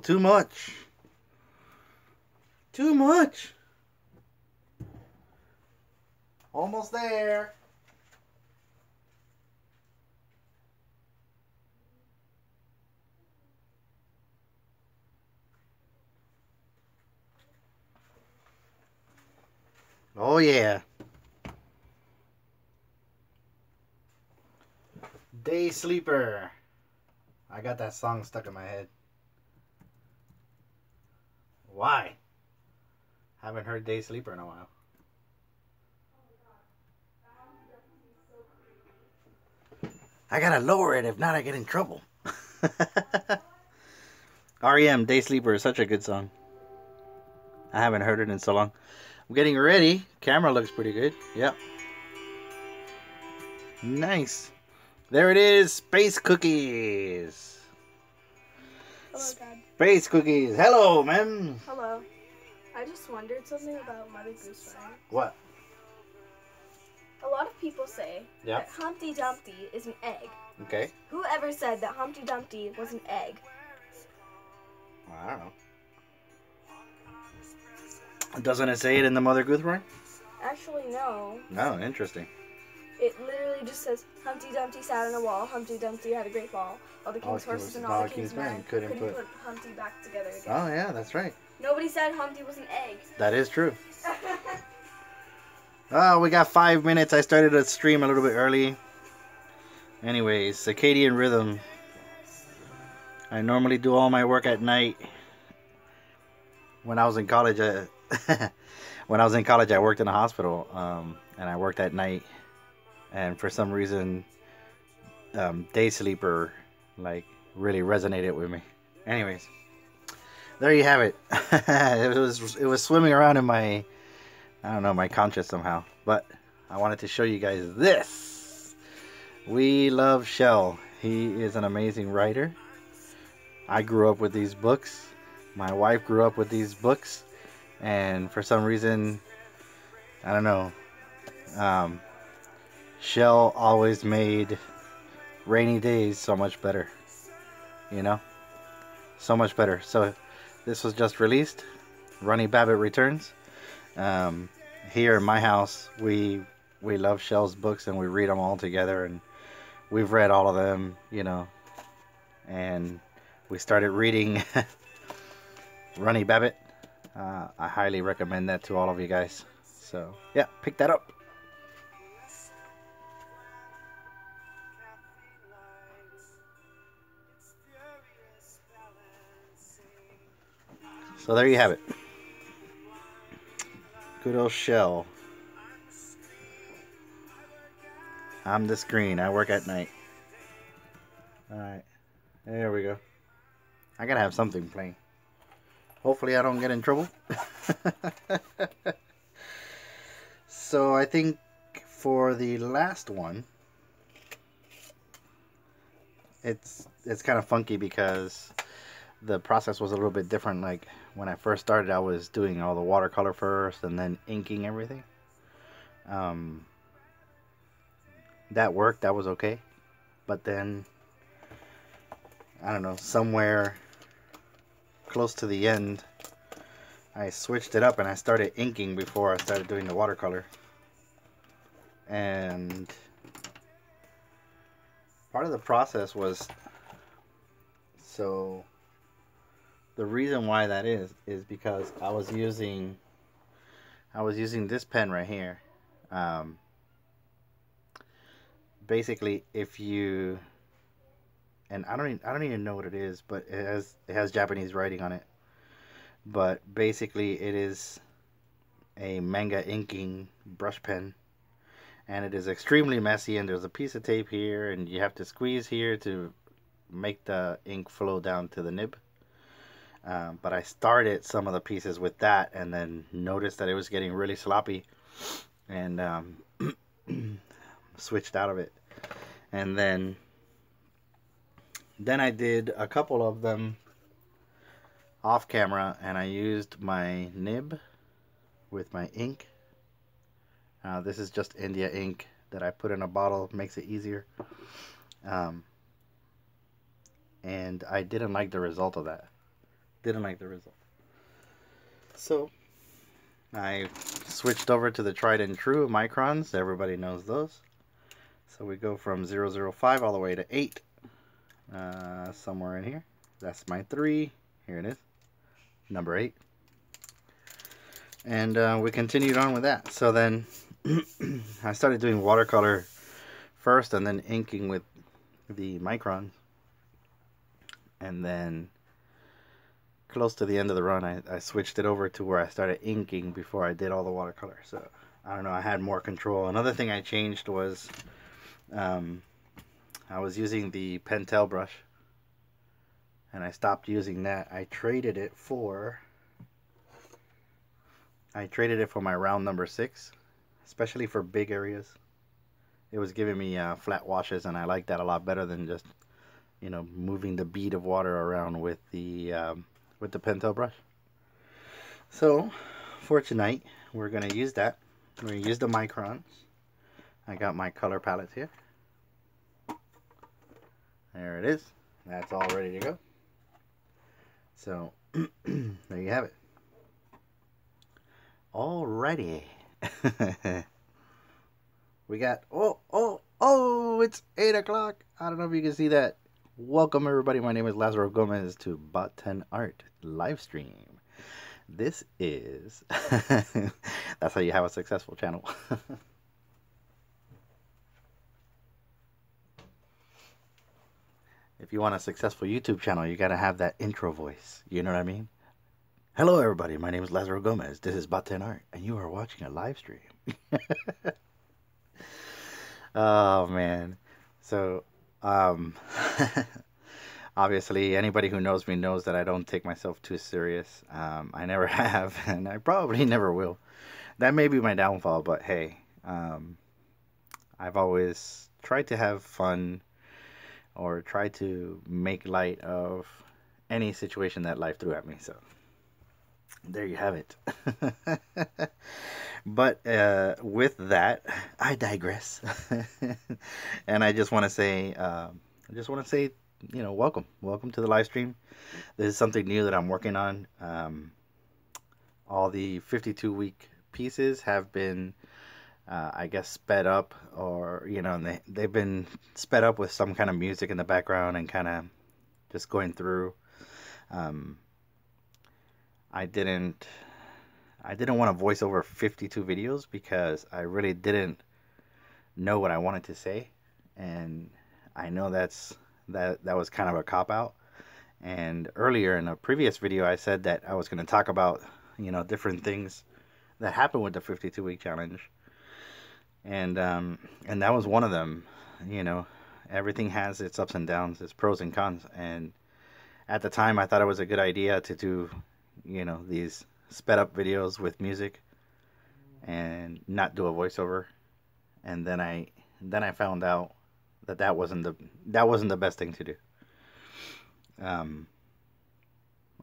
too much. Too much. Almost there. Oh yeah. Day Sleeper. I got that song stuck in my head. Why? Haven't heard Day Sleeper in a while. I gotta lower it, if not I get in trouble. REM, Day Sleeper is such a good song. I haven't heard it in so long. I'm getting ready. Camera looks pretty good. Yep. Nice. There it is. Space cookies. Hello, Dad. Space cookies. Hello, ma'am. Hello. I just wondered something about Mother Goose, right? What? A lot of people say that Humpty Dumpty is an egg. Okay. Whoever said that Humpty Dumpty was an egg? Well, I don't know. Doesn't it say it in the Mother Goose rhyme? Actually, no. No, interesting. It literally just says, Humpty Dumpty sat on a wall, Humpty Dumpty had a great fall. All the king's horses and all the king's men couldn't put Humpty back together again. Oh, yeah, that's right. Nobody said Humpty was an egg. That is true. Oh, we got 5 minutes. I started to stream a little bit early. Anyways, circadian rhythm. I normally do all my work at night. When I was in college, I worked in a hospital, and I worked at night. And for some reason, Day Sleeper, like, really resonated with me. Anyways, there you have it. It was swimming around in my, I don't know, my conscious somehow. But I wanted to show you guys this. We love Shell. He is an amazing writer. I grew up with these books. My wife grew up with these books. And for some reason, I don't know, Shell always made rainy days so much better. You know? So much better. So this was just released. Runny Babbitt Returns. Here in my house, we love Shell's books and we read them all together, and we've read all of them, you know. And we started reading Runny Babbitt. I highly recommend that to all of you guys. So yeah, pick that up. So there you have it. Good old Shell. I'm the screen. I work at night. Alright. There we go. I gotta have something playing. Hopefully I don't get in trouble. So I think for the last one, it's kind of funky because the process was a little bit different. Like when I first started, I was doing all the watercolor first and then inking everything. That worked, that was okay. But then, I don't know, somewhere close to the end, I switched it up and I started inking before I started doing the watercolor. And part of the process was, so the reason why that is because I was using this pen right here. Basically, if you, and I don't even know what it is, but it has Japanese writing on it. But basically, it is a manga inking brush pen, and it is extremely messy. And there's a piece of tape here, and you have to squeeze here to make the ink flow down to the nib. But I started some of the pieces with that, and then noticed that it was getting really sloppy, and switched out of it. And then I did a couple of them off camera, and I used my nib with my ink. This is just India ink that I put in a bottle, makes it easier. And I didn't like the result of that, Didn't like the result. So I switched over to the tried and true microns. Everybody knows those. So we go from 005 all the way to 8. Somewhere in here. That's my 3. Here it is. Number 8. And we continued on with that. So then I started doing watercolor first and then inking with the microns. And then close to the end of the run, I switched it over to where I started inking before I did all the watercolor. So I don't know, I had more control. Another thing I changed was I was using the Pentel brush, and I stopped using that. I traded it for my round number 6, especially for big areas. It was giving me flat washes, and I like that a lot better than just, you know, moving the bead of water around with the Pentel brush. So for tonight, we're gonna use that. We're gonna use the microns. I got my color palettes here. There it is. That's all ready to go. So there you have it. Alrighty. We got, oh, it's 8 o'clock. I don't know if you can see that. Welcome everybody. My name is Lazaro Gomez to Bot 10 Art live stream. This is that's how you have a successful channel. If you want a successful YouTube channel, you gotta have that intro voice. You know what I mean? Hello everybody, my name is Lazaro Gomez. This is Bot 10 Art, and you are watching a live stream. Oh man. So obviously anybody who knows me knows that I don't take myself too serious. I never have, and I probably never will. That may be my downfall, but hey, I've always tried to have fun or try to make light of any situation that life threw at me. So there you have it. But with that, I digress. And I just want to say, you know, welcome to the live stream. This is something new that I'm working on. All the 52-week pieces have been I guess sped up, or you know, and they've been sped up with some kind of music in the background and kind of just going through. I didn't want to voice over 52 videos because I really didn't know what I wanted to say, and I know that was kind of a cop out. And earlier in a previous video I said that I was going to talk about, you know, different things that happened with the 52-week challenge. And that was one of them. You know, everything has its ups and downs, its pros and cons. And at the time, I thought it was a good idea to do, you know, these sped up videos with music and not do a voiceover. And then I found out that wasn't the best thing to do.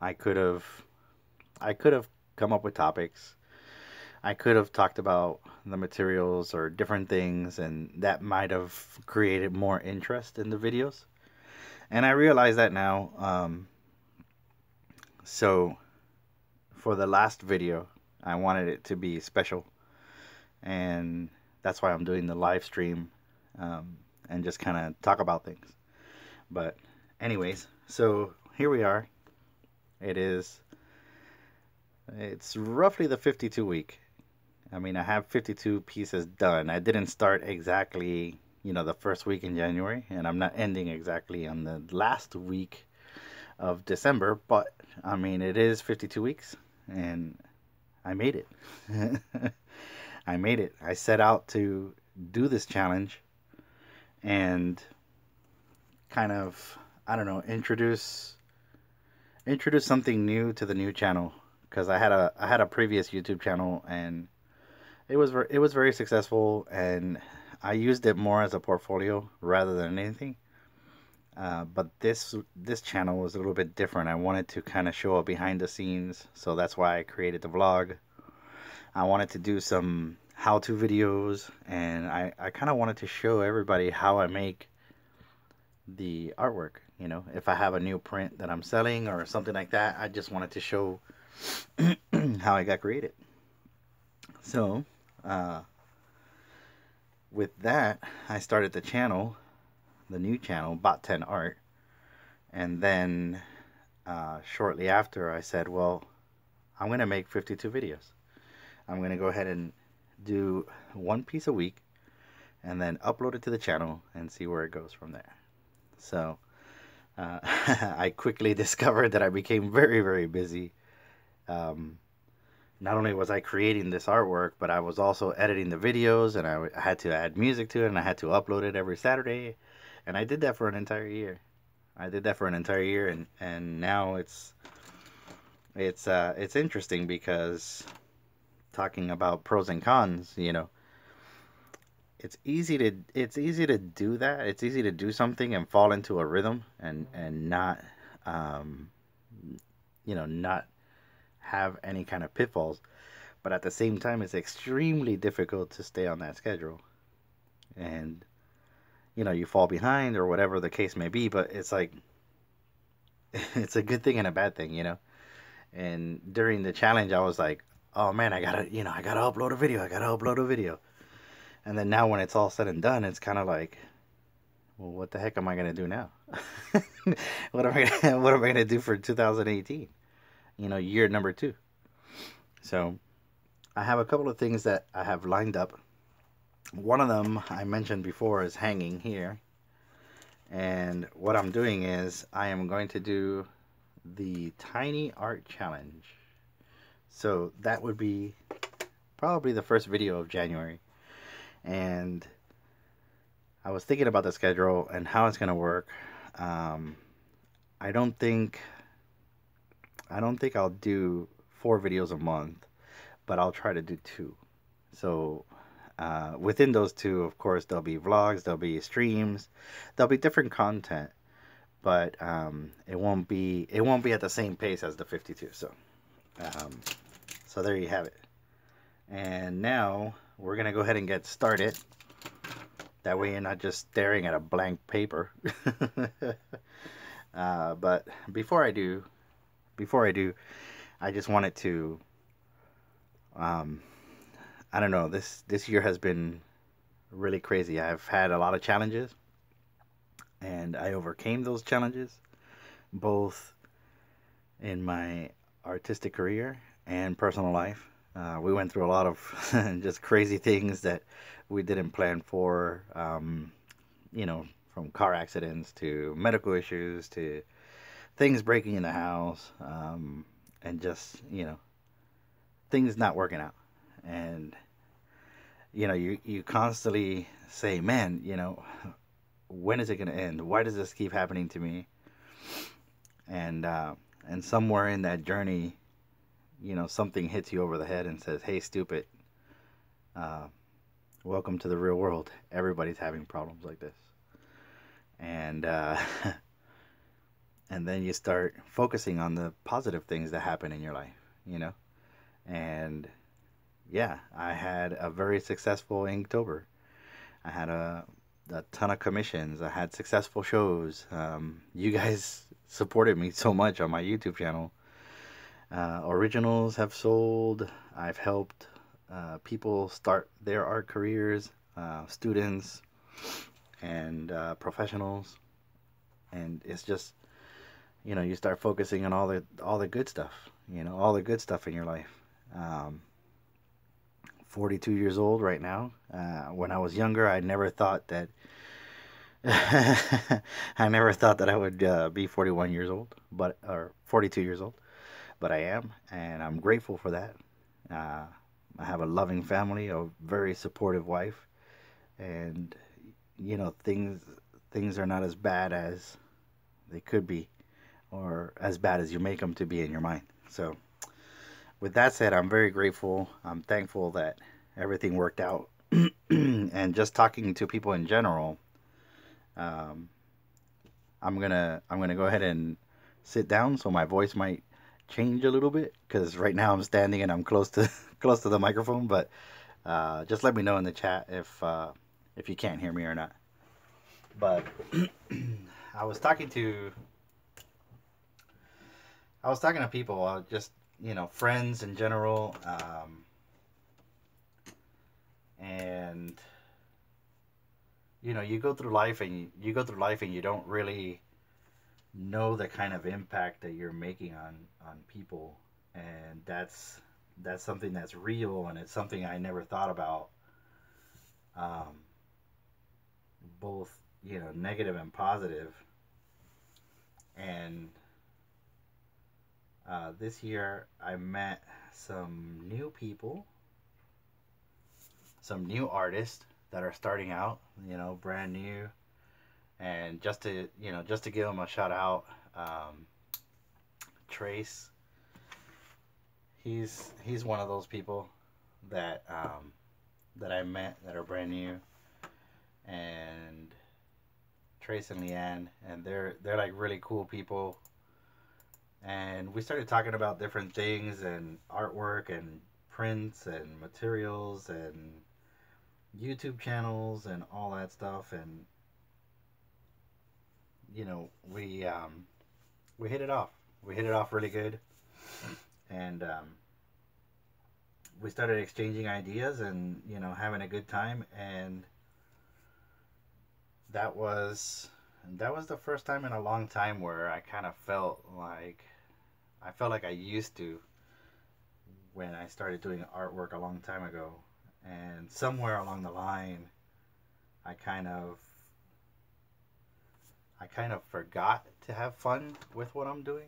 I could have come up with topics. I could have talked about the materials or different things, and that might have created more interest in the videos. And I realize that now. So for the last video, I wanted it to be special, and that's why I'm doing the live stream, and just kind of talk about things. But anyways, so here we are. It's roughly the 52 week. I mean, I have 52 pieces done. I didn't start exactly, you know, the first week in January, and I'm not ending exactly on the last week of December, but I mean, it is 52 weeks, and I made it. I made it. I set out to do this challenge and kind of, I don't know, introduce something new to the new channel, because I had a previous YouTube channel, and it was very successful, and I used it more as a portfolio rather than anything. But this channel was a little bit different. I wanted to kind of show a behind the scenes, so that's why I created the vlog. I wanted to do some how-to videos, and I kind of wanted to show everybody how I make the artwork. You know, if I have a new print that I'm selling or something like that, I just wanted to show how I got created. So, with that, I started the channel, the new channel, Bot 10 Art. And then shortly after, I said, well, I'm going to make 52 videos. I'm going to go ahead and do one piece a week and then upload it to the channel and see where it goes from there. So I quickly discovered that I became very, very busy. Not only was I creating this artwork, but I was also editing the videos, and I had to add music to it, and I had to upload it every Saturday. And I did that for an entire year. And now it's interesting because talking about pros and cons, you know, it's easy to do that. It's easy to do something and fall into a rhythm and not you know, not have any kind of pitfalls. But at the same time, it's extremely difficult to stay on that schedule. And you know, you fall behind or whatever the case may be, but it's like it's a good thing and a bad thing, you know. And during the challenge, I was like, oh man, I gotta upload a video. And then now when it's all said and done, it's kind of like, well, what the heck am I gonna do now? what am I gonna do for 2018? You know, year number 2. So I have a couple of things that I have lined up. One of them I mentioned before is hanging here. And what I'm doing is I am going to do the Tiny Art Challenge. So that would be probably the first video of January. And I was thinking about the schedule and how it's going to work. I don't think I'll do 4 videos a month, but I'll try to do 2. So within those 2, of course, there'll be vlogs, there'll be streams, there'll be different content, but it won't be at the same pace as the 52. So so there you have it. And now we're gonna go ahead and get started. That way you're not just staring at a blank paper. But before I do, I just wanted to I don't know, this year has been really crazy. I've had a lot of challenges, and I overcame those challenges, both in my artistic career and personal life. We went through a lot of just crazy things that we didn't plan for, you know, from car accidents to medical issues to things breaking in the house, and just, you know, things not working out. And you know, you constantly say, man, you know, when is it going to end? Why does this keep happening to me? And somewhere in that journey, you know, something hits you over the head and says, hey, stupid, welcome to the real world. Everybody's having problems like this. And and then you start focusing on the positive things that happen in your life, you know. And yeah, I had a very successful Inktober. I had a ton of commissions. I had successful shows. You guys supported me so much on my YouTube channel. Originals have sold. I've helped people start their art careers, students and professionals. And it's just, you know, you start focusing on all the good stuff, you know, all the good stuff in your life. 42 years old right now. When I was younger, I never thought that I would be 41 years old, or 42 years old, but I am, and I'm grateful for that. I have a loving family, a very supportive wife, and you know, things are not as bad as they could be, or as bad as you make them to be in your mind. So with that said, I'm very grateful. I'm thankful that everything worked out. And just talking to people in general, I'm gonna go ahead and sit down, so my voice might change a little bit, because right now I'm standing and I'm close to the microphone. But just let me know in the chat if you can't hear me or not. But I was talking to people, just friends in general, and you go through life and you don't really know the kind of impact that you're making on people, and that's something that's real, and it's something I never thought about, um, both negative and positive. And this year I met some new people, some new artists that are starting out, brand new. And just to give them a shout out, Trace, he's one of those people that that I met that are brand new. And Trace and Leanne, and they're like really cool people. And we started talking about different things, and artwork and prints and materials and YouTube channels and all that stuff. And we hit it off. We hit it off really good, and we started exchanging ideas and having a good time. And that was the first time in a long time where I kind of felt like I used to when I started doing artwork a long time ago. And somewhere along the line, I kind of forgot to have fun with what I'm doing.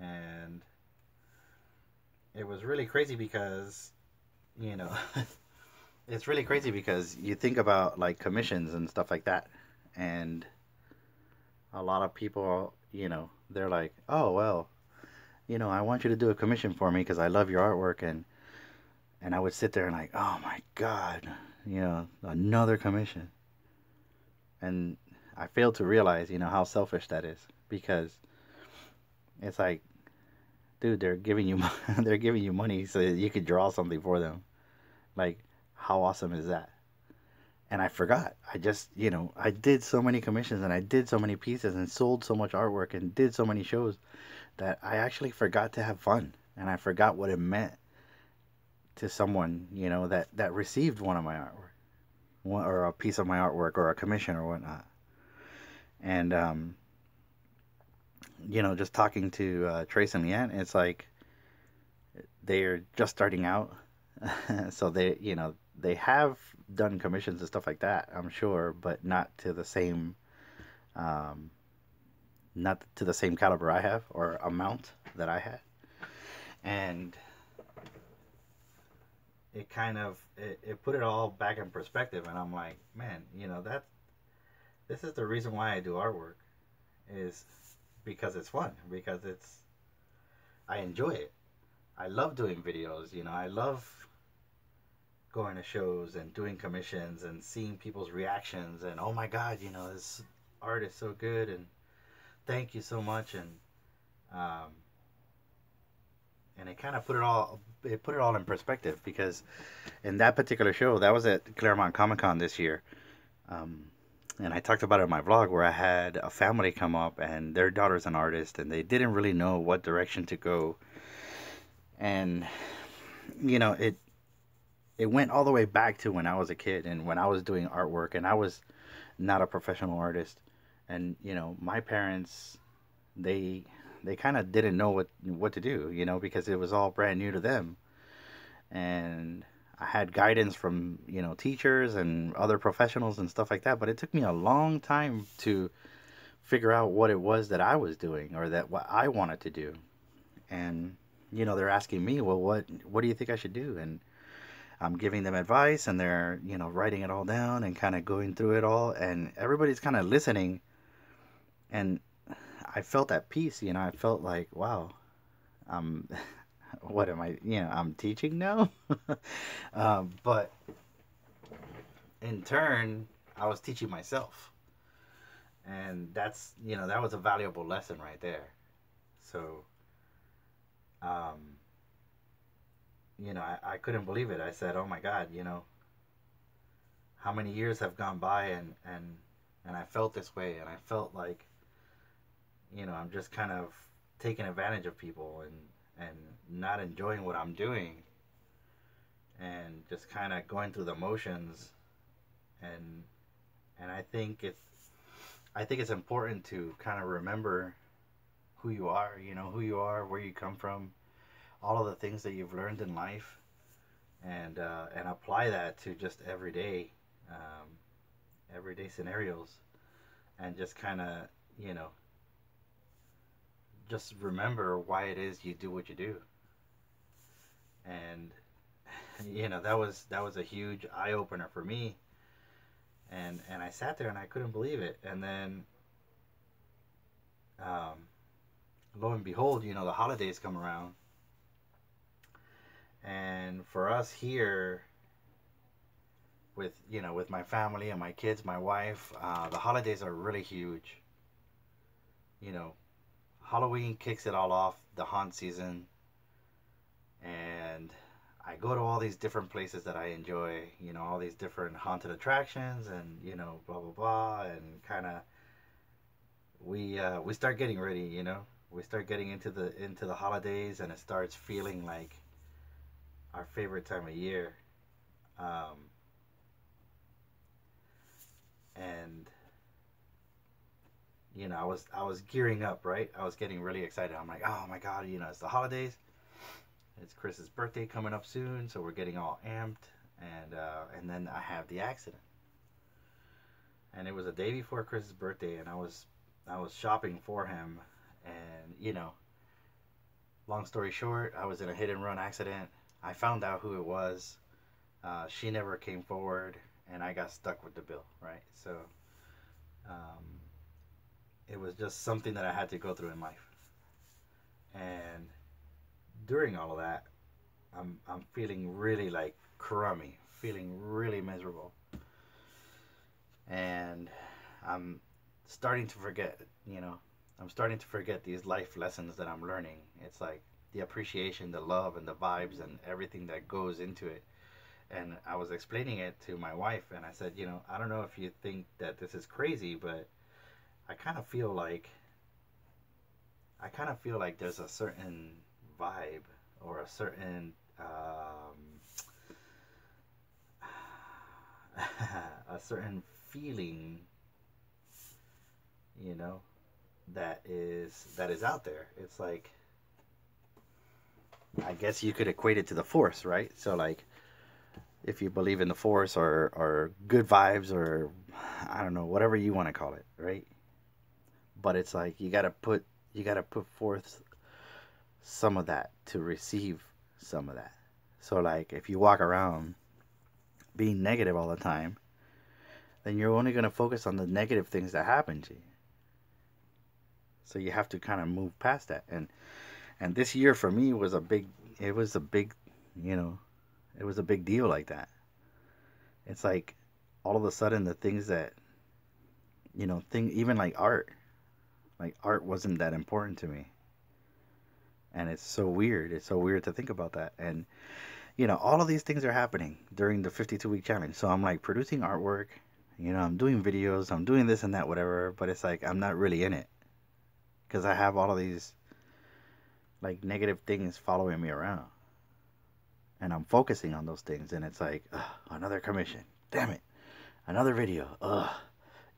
And it was really crazy because it's really crazy because you think about like commissions and stuff like that, and a lot of people, they're like, oh well, I want you to do a commission for me because I love your artwork. And I would sit there and like, oh my god, another commission. And I failed to realize how selfish that is, because it's like, dude, they're giving you they're giving you money so you could draw something for them. Like, how awesome is that? And I forgot. I just, I did so many commissions and I did so many pieces and sold so much artwork and did so many shows that I actually forgot to have fun. And I forgot what it meant to someone, that received one of my artwork, or a piece of my artwork, or a commission or whatnot. And, just talking to Trace and Leanne, it's like they're just starting out. So they have done commissions and stuff like that, I'm sure, but not to the same caliber I have, or amount that I had. And it kind of it put it all back in perspective, and I'm like, man, this is the reason why I do artwork, is because it's fun, because I enjoy it. I love doing videos, I love going to shows and doing commissions and seeing people's reactions, and oh my god, this art is so good, and thank you so much. And it kind of put it all in perspective, because in that particular show, that was at Claremont Comic-Con this year, and I talked about it in my vlog, where I had a family come up, and their daughter's an artist, and they didn't really know what direction to go. And it went all the way back to when I was a kid and when I was doing artwork, and I was not a professional artist. And my parents, they kind of didn't know what to do, because it was all brand new to them. And I had guidance from teachers and other professionals and stuff like that, but it took me a long time to figure out what it was that I was doing, or that what I wanted to do. And they're asking me, well, what do you think I should do? And I'm giving them advice, and they're writing it all down and kind of going through it all, and everybody's kind of listening. And I felt at peace. I felt like, wow, what am I, I'm teaching now. But in turn, I was teaching myself, and that's, that was a valuable lesson right there. So I couldn't believe it. I said, oh my god, how many years have gone by, and And I felt this way, and I felt like, you know, I'm just kind of taking advantage of people and not enjoying what I'm doing, and just kind of going through the motions. And I think it's important to kind of remember who you are, you know, who you are, where you come from, all of the things that you've learned in life, and apply that to just everyday scenarios, and just kind of, you know, just remember why it is you do what you do. And you know, that was a huge eye opener for me. And I sat there and I couldn't believe it. And then lo and behold, you know, the holidays come around, and for us here, with, you know, with my family and my kids, my wife, the holidays are really huge. You know, Halloween kicks it all off, the haunt season, and I go to all these different places that I enjoy, you know, all these different haunted attractions, and, you know, blah blah blah, and kind of we start getting ready, you know, we start getting into the holidays, and it starts feeling like our favorite time of year. And you know, I was gearing up, right? I was getting really excited. I'm like, oh my god, you know, it's the holidays. It's Chris's birthday coming up soon, so we're getting all amped. And then I have the accident, and it was a day before Chris's birthday, and I was shopping for him, and, you know, long story short, I was in a hit and run accident. I found out who it was. She never came forward, and I got stuck with the bill, right? So it was just something that I had to go through in life. And during all of that, I'm feeling really like crummy, feeling really miserable, and I'm starting to forget, you know, I'm starting to forget these life lessons that I'm learning. It's like the appreciation, the love, and the vibes, and everything that goes into it. And I was explaining it to my wife, and I said, you know, I don't know if you think that this is crazy, but I kind of feel like there's a certain vibe, or a certain a certain feeling, you know, that is out there. It's like, I guess you could equate it to the force, right? So like, if you believe in the force, or good vibes, or I don't know, whatever you want to call it, right? But it's like you gotta put forth some of that to receive some of that. So like, if you walk around being negative all the time, then you're only gonna focus on the negative things that happen to you. So you have to kind of move past that. And this year for me was a big, you know, it was a big deal like that. It's like, all of a sudden, the things that, you know, even like art wasn't that important to me. And it's so weird. It's so weird to think about that. And, you know, all of these things are happening during the 52-week challenge. So I'm like producing artwork, you know, I'm doing videos, I'm doing this and that, whatever. But it's like, I'm not really in it, because I have all of these like negative things following me around, and I'm focusing on those things. And it's like, ugh, another commission, damn it, another video, ugh,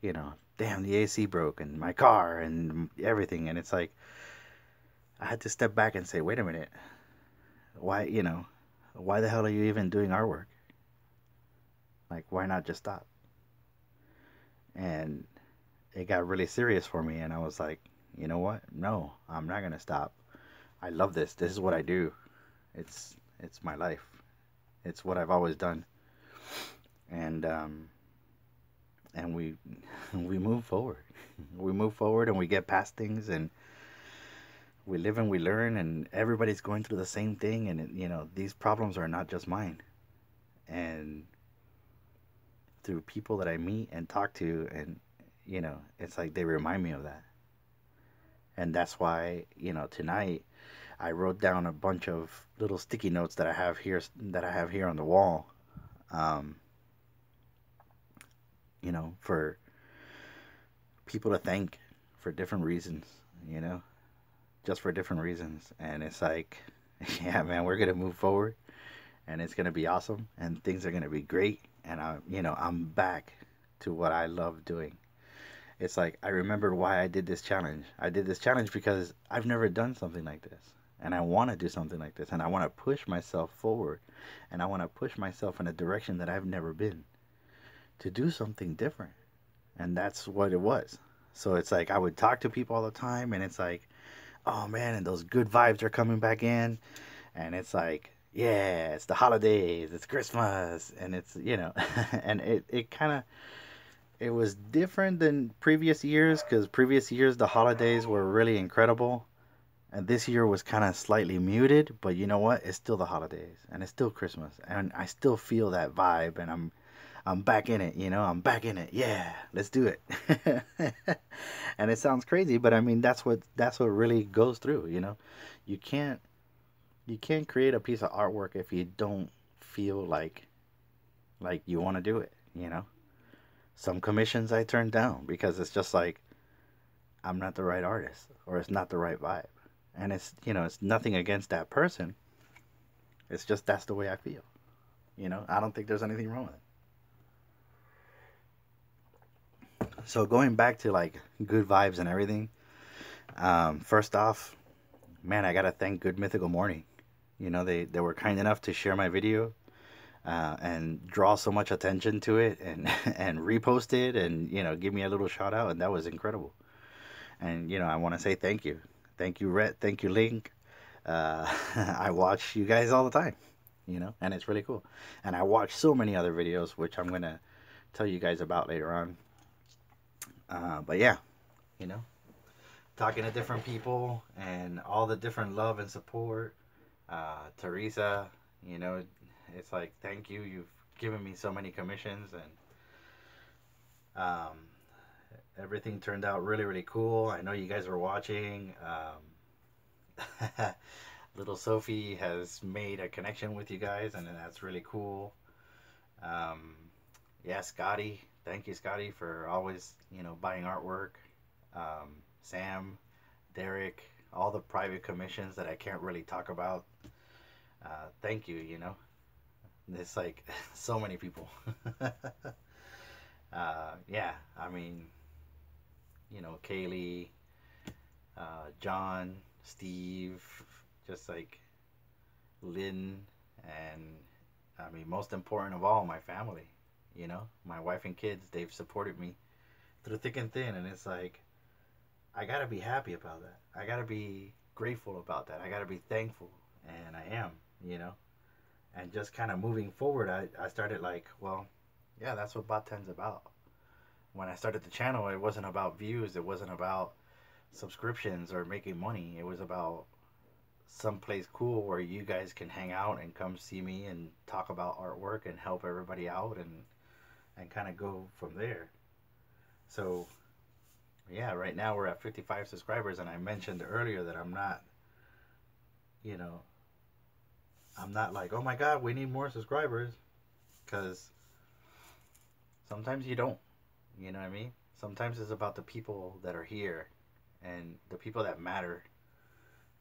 you know, damn, the AC broke, and my car, and everything. And it's like, I had to step back and say, wait a minute, why, you know, why the hell are you even doing artwork? Like, why not just stop? And it got really serious for me, and I was like, you know what, no, I'm not gonna stop. I love this. This is what I do. It's my life. It's what I've always done. And we move forward. We move forward, and we get past things, and we live and we learn, and everybody's going through the same thing. And you know, these problems are not just mine. And through people that I meet and talk to, and you know, it's like they remind me of that. And that's why, you know, tonight I wrote down a bunch of little sticky notes that I have here on the wall. You know, for people to thank for different reasons, you know, just for different reasons. And it's like, yeah, man, we're gonna move forward, and it's gonna be awesome, and things are gonna be great. And I'm back to what I love doing. It's like I remember why I did this challenge. I did this challenge because I've never done something like this. And I want to do something like this. And I want to push myself forward. And I want to push myself in a direction that I've never been, to do something different. And that's what it was. So it's like I would talk to people all the time. And it's like, oh man, and those good vibes are coming back in. And it's like, yeah, it's the holidays, it's Christmas. And it's, and it kind of, it was different than previous years, because previous years the holidays were really incredible, and this year was kind of slightly muted. But you know what? It's still the holidays, and it's still Christmas, and I still feel that vibe, and I'm back in it. I'm back in it. Yeah, let's do it. And it sounds crazy, but I mean that's what really goes through. You can't create a piece of artwork if you don't feel like you want to do it. Some commissions I turned down because it's just like I'm not the right artist, or it's not the right vibe. And it's nothing against that person. It's just that's the way I feel. I don't think there's anything wrong with it. So going back to like good vibes and everything, first off, man, I gotta thank Good Mythical Morning. They were kind enough to share my video, and draw so much attention to it, and and repost it, and give me a little shout out, and that was incredible. And I want to say thank you, Rhett, thank you, Link. I watch you guys all the time, and it's really cool. And I watch so many other videos, which I'm gonna tell you guys about later on. But yeah, talking to different people and all the different love and support. Teresa, it's like, thank you. You've given me so many commissions, and everything turned out really, really cool. I know you guys were watching. Little Sophie has made a connection with you guys, and that's really cool. Yeah, Scotty. Thank you, Scotty, for always, buying artwork. Sam, Derek, all the private commissions that I can't really talk about. Thank you, It's like so many people. Yeah, I mean, Kaylee, John, Steve, just like Lynn, and I mean, most important of all, my family. My wife and kids, they've supported me through thick and thin, and it's like, I gotta be happy about that. I gotta be grateful about that. I gotta be thankful, and I am, And just kind of moving forward, I started like, well, yeah, that's what Bot 10's about. When I started the channel, it wasn't about views. It wasn't about subscriptions or making money. It was about someplace cool where you guys can hang out and come see me and talk about artwork and help everybody out, and kind of go from there. So yeah, right now we're at 55 subscribers, and I mentioned earlier that I'm not, I'm not like, oh my god, we need more subscribers, because sometimes you don't, you know what I mean? Sometimes it's about the people that are here, and the people that matter.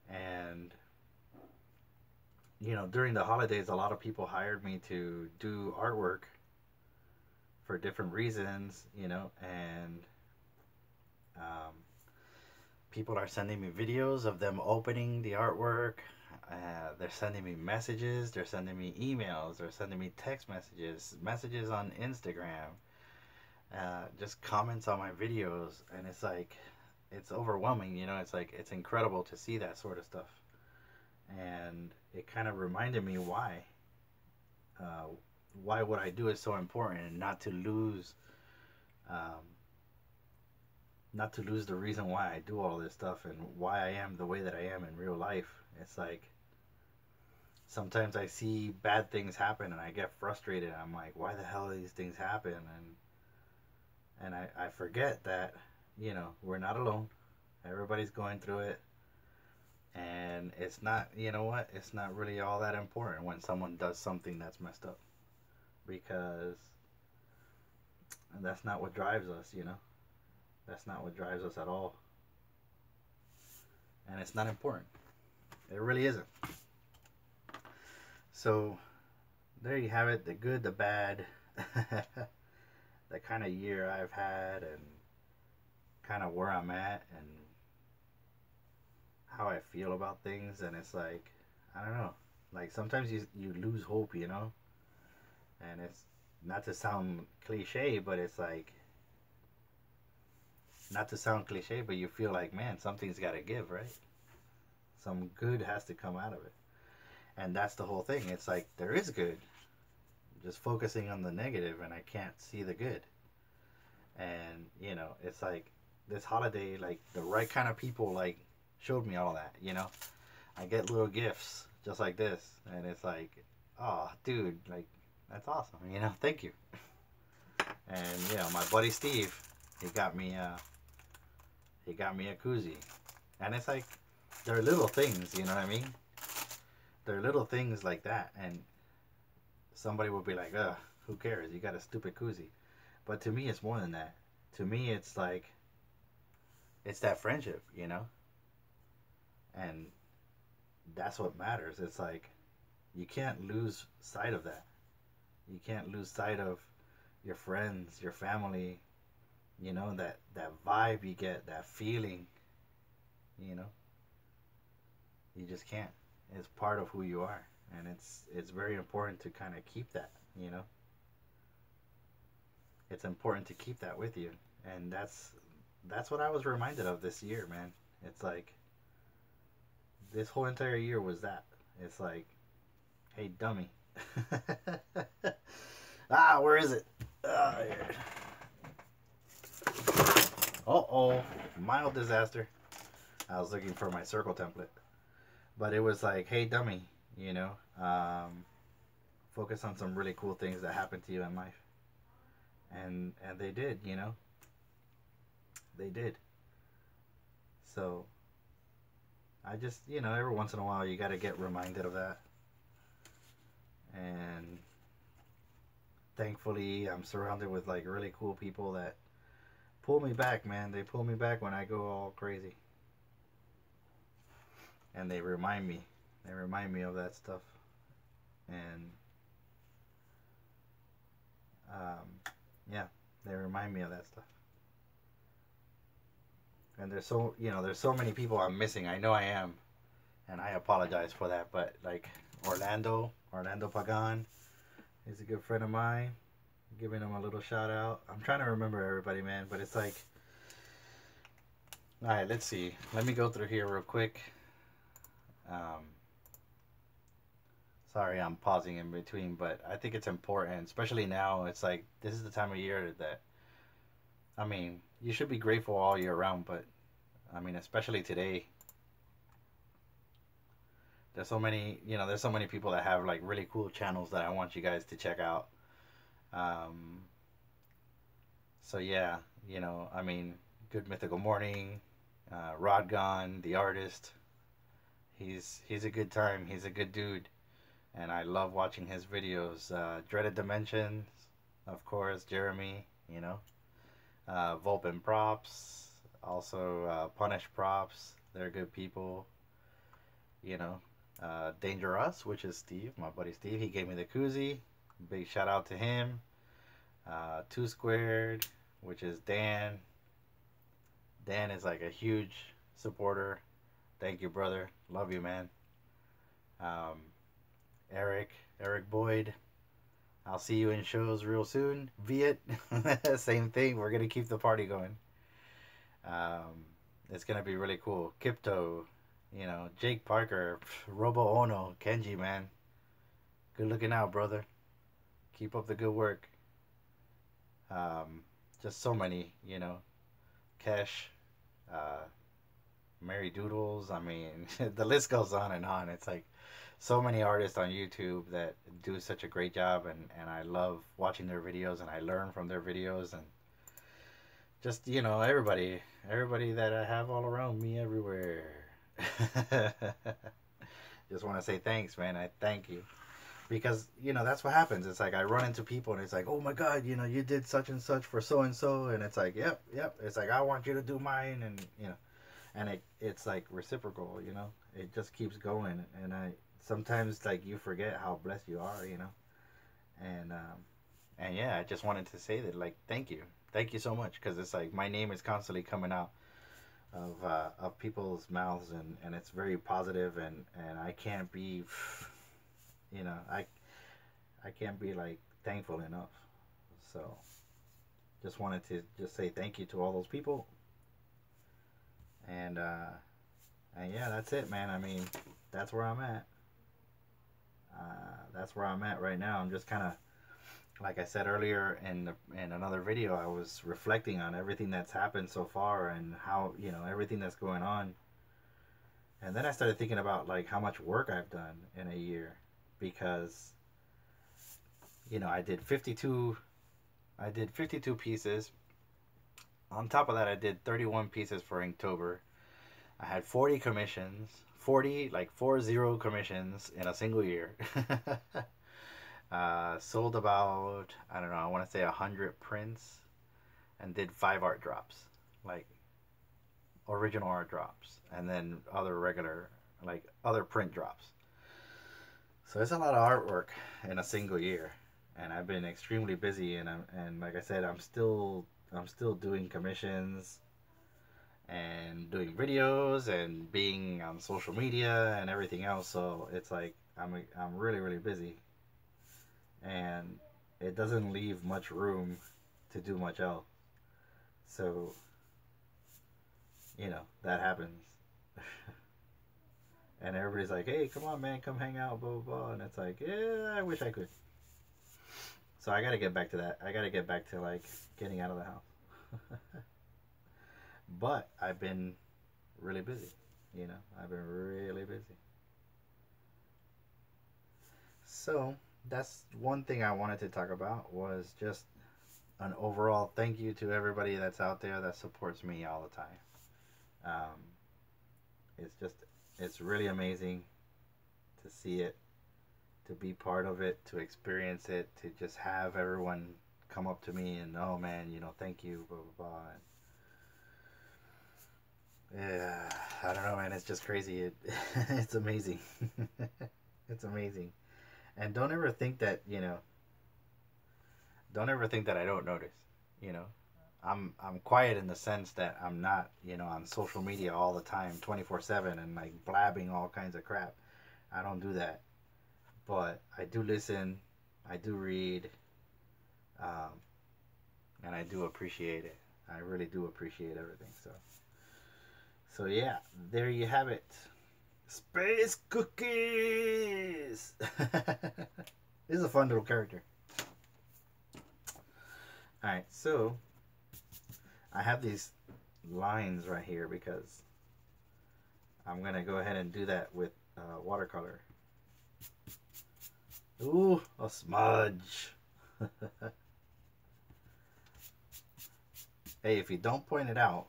And during the holidays, a lot of people hired me to do artwork for different reasons, and people are sending me videos of them opening the artwork. They're sending me messages, they're sending me emails, they're sending me text messages on Instagram, just comments on my videos. And it's like, it's overwhelming, it's like, it's incredible to see that sort of stuff. And it kind of reminded me why what I do is so important, and not to lose the reason why I do all this stuff, and why I am the way that I am in real life. It's like, sometimes I see bad things happen and I get frustrated. I'm like, why the hell do these things happen? And I forget that, we're not alone. Everybody's going through it. And it's not, it's not really all that important when someone does something that's messed up, because that's not what drives us, That's not what drives us at all. And it's not important. It really isn't. So there you have it, the good, the bad, the kind of year I've had, and kind of where I'm at, and how I feel about things. And it's like, I don't know, like sometimes you lose hope, you know. And it's not to sound cliche, but it's like, not to sound cliche, but you feel like, man, something's got to give, right? Some good has to come out of it. And that's the whole thing. It's like, there is good. I'm just focusing on the negative, and I can't see the good. And, you know, it's like, this holiday, like, the right kind of people, like, showed me all that, you know? I get little gifts just like this, and it's like, oh, dude, like, that's awesome, you know? Thank you. And, you know, my buddy Steve, he got me a koozie. And it's like, they're little things, you know what I mean? They're little things like that, and somebody will be like, ugh, who cares? You got a stupid koozie. But to me, it's more than that. To me, it's like, it's that friendship, you know? And that's what matters. It's like, you can't lose sight of that. You can't lose sight of your friends, your family, you know, that vibe you get, that feeling, you know? You just can't. It's part of who you are, and it's very important to kind of keep that, you know. It's important to keep that with you, and that's what I was reminded of this year, man. It's like, this whole entire year was that. It's like, hey, dummy. Ah, where is it? Here. Uh-oh, mild disaster. I was looking for my circle template. But it was like, hey, dummy, you know, focus on some really cool things that happened to you in life. And they did, you know. They did. So, I just, you know, every once in a while you got to get reminded of that. And thankfully, I'm surrounded with, like, really cool people that pull me back, man. They pull me back when I go all crazy. And they remind me of that stuff. And yeah, they remind me of that stuff. And there's so many people I'm missing. I know I am, and I apologize for that. But like Orlando Pagan is a good friend of mine. Giving him a little shout out. I'm trying to remember everybody, man, but it's like, all right, let's see. Let me go through here real quick. Sorry, I'm pausing in between, but I think it's important, especially now. It's like, this is the time of year that, I mean, you should be grateful all year round, but I mean, especially today. There's so many, you know, there's so many people that have like really cool channels that I want you guys to check out. So yeah, you know, I mean, Good Mythical Morning, Rodgon, the artist. He's a good time. He's a good dude, and I love watching his videos. Dreaded Dimensions, of course, Jeremy, you know, Vulpin Props, also Punish Props. They're good people, you know. Dangerous, which is Steve, my buddy Steve. He gave me the koozie. Big shout out to him. 2 Squared, which is Dan. Dan is like a huge supporter. Thank you, brother. Love you, man. Eric Boyd. I'll see you in shows real soon. Viet, same thing. We're gonna keep the party going. It's gonna be really cool. Kipto, you know, Jake Parker, Robo Ono, Kenji, man. Good looking out, brother. Keep up the good work. Just so many, you know. Kesh, Mary Doodles. I mean, the list goes on and on. It's like so many artists on YouTube that do such a great job, and I love watching their videos, and I learn from their videos, and just, you know, everybody that I have all around me everywhere. Just want to say thanks, man. I thank you. because you know that's what happens. It's like I run into people and it's like, oh my god, you know, you did such and such for so and so, and it's like, yep, yep. It's like I want you to do mine, and you know, and it's like reciprocal, you know. It just keeps going, and I sometimes like you forget how blessed you are, you know, and yeah, I just wanted to say that like thank you so much, because it's like my name is constantly coming out of people's mouths, and it's very positive, and I can't be, you know, I can't be like thankful enough. So just wanted to just say thank you to all those people, and and yeah, that's it, man. I mean, that's where I'm at. That's where I'm at right now. I'm just kind of, like I said earlier in another video, I was reflecting on everything that's happened so far and how, you know, everything that's going on. And then I started thinking about like how much work I've done in a year, because you know, I did 52 pieces. On top of that, I did 31 pieces for Inktober. I had 40 commissions, 40 like 40 commissions in a single year. Sold about, I don't know, I want to say 100 prints, and did 5 art drops, like original art drops, and then other regular, like other print drops. So it's a lot of artwork in a single year, and I've been extremely busy, and like I said, I'm still doing commissions and doing videos and being on social media and everything else. So it's like I'm really busy, and it doesn't leave much room to do much else. So you know that happens. And everybody's like, hey, come on, man, come hang out, blah blah blah, and it's like, yeah, I wish I could. So I gotta get back to that. I gotta get back to like getting out of the house. But I've been really busy, you know. I've been really busy. So that's one thing I wanted to talk about, was just an overall thank you to everybody that's out there that supports me all the time. Um, it's just, it's really amazing to see it, to be part of it, to experience it, to just have everyone come up to me and, oh man, you know, thank you, blah blah blah. And yeah, I don't know, man. It's just crazy. It's amazing. It's amazing. And don't ever think that, you know, don't ever think that I don't notice. You know, I'm quiet in the sense that I'm not, you know, on social media all the time, 24/7, and like blabbing all kinds of crap. I don't do that. But I do listen, I do read, um, and I do appreciate it. I really do appreciate everything. So yeah, there you have it. Space cookies. This is a fun little character. All right, so I have these lines right here because I'm gonna go ahead and do that with watercolor. Ooh, a smudge. Hey, if you don't point it out,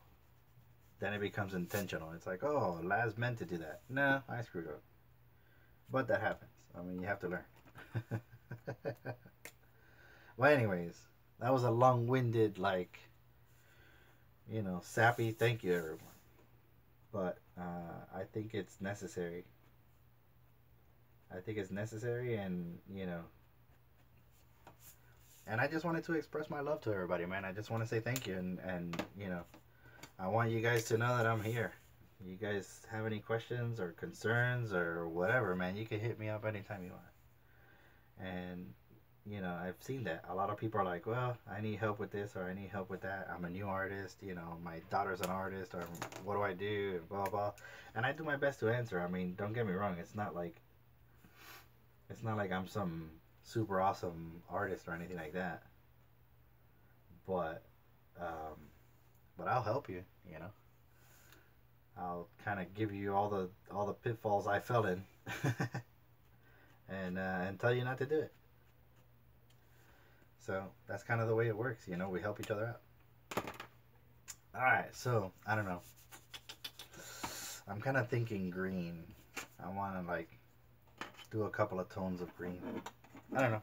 then it becomes intentional. It's like, oh, Laz meant to do that. No, I screwed up. But that happens. I mean, you have to learn. Well, anyways, that was a long-winded, like, you know, sappy thank you, everyone. But I think it's necessary. I think it's necessary, and, you know, and I just wanted to express my love to everybody, man. I just want to say thank you, and you know, I want you guys to know that I'm here. You guys have any questions or concerns or whatever, man, you can hit me up anytime you want. And, you know, I've seen that. A lot of people are like, well, I need help with this or I need help with that. I'm a new artist, you know, my daughter's an artist, or what do I do, and blah, blah. And I do my best to answer. I mean, don't get me wrong. It's not like I'm some super awesome artist or anything like that. But I'll help you, you know. I'll kind of give you all the pitfalls I fell in, and tell you not to do it. So that's kind of the way it works, you know. We help each other out. All right, so I don't know. I'm kind of thinking green. I want to like do a couple of tones of green. I don't know.